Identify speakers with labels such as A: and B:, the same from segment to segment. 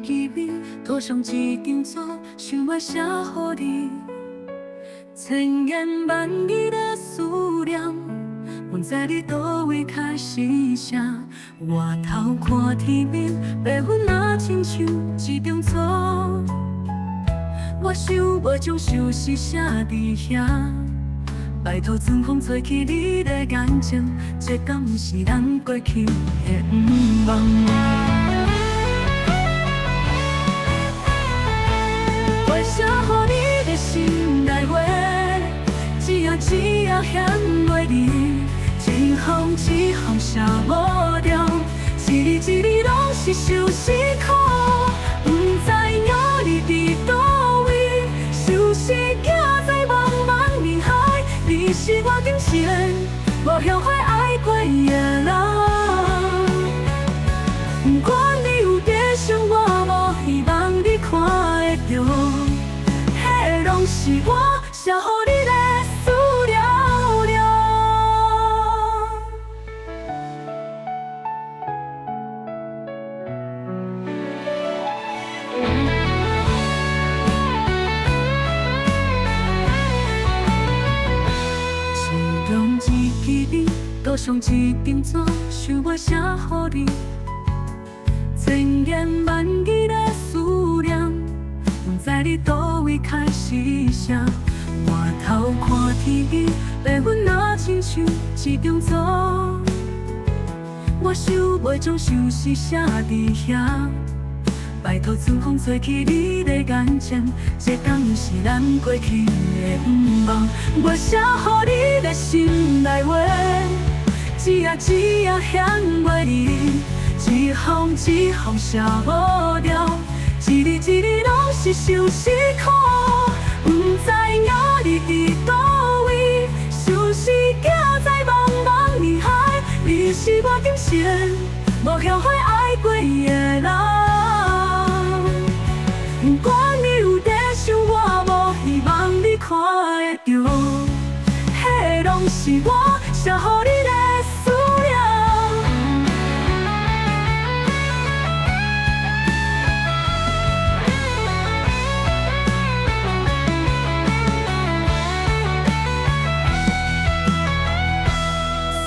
A: 支笔，涂上一张纸，想要写予你。千言万语的思念，阮在你倒位开始写。外头看天边，白云若亲像一张纸，我想要将心事写伫遐。拜托春风吹起你的眼睛，这敢不是咱过去的愿望？我写予你的心内话，一页一页显袂离，一行一行写无掉，一字一字拢是相思苦，不知影你伫倒位，想是行在茫茫人海，你是我今生无后悔爱过的人。不管你有多想，我无希望你看会到，迄拢是我写予你的思念。一张一支笔，涂上一张纸，想要写予你。千言万语的思念，阮在你倒位开始写。外头看天边，白云若亲像一张纸，我想要将心事写伫遐。拜托春风吹起你的眼睛，这敢不是咱过去的愿望？我写予你的心内话，一页一页显袂离，一行一行写无掉，一字一字拢是相思苦，不知影你伫倒位，想是行在茫茫人海，你是我今生无后悔爱过的人。不管你有多想，我无希望你看会到，迄拢是我写予你的思念。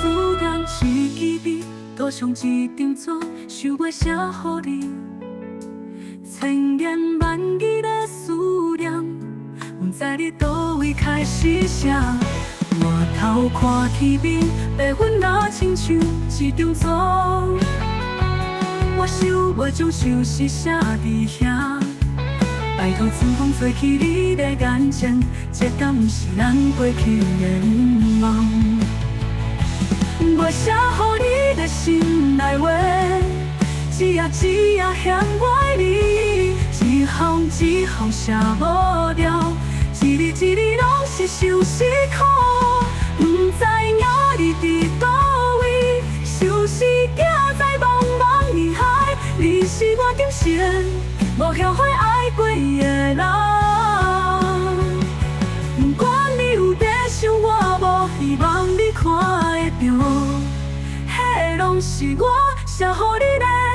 A: 思念一支笔，涂上一张纸，想要写予你。千言万语的思念，阮在你倒位开始写。外头看天边，白云若亲像一张纸，我想要将心事写伫遐。拜托春风吹起你的眼睛，这敢不是咱过去的愿望？我写予你的心内话，一页一页显袂离，一行一行写无掉，一字一字拢是相思苦，不知影你伫倒位，想是行在茫茫人海，你是我今生无后悔爱过的人。不管你有多想，我无希望你看会到，迄拢是我写予你的。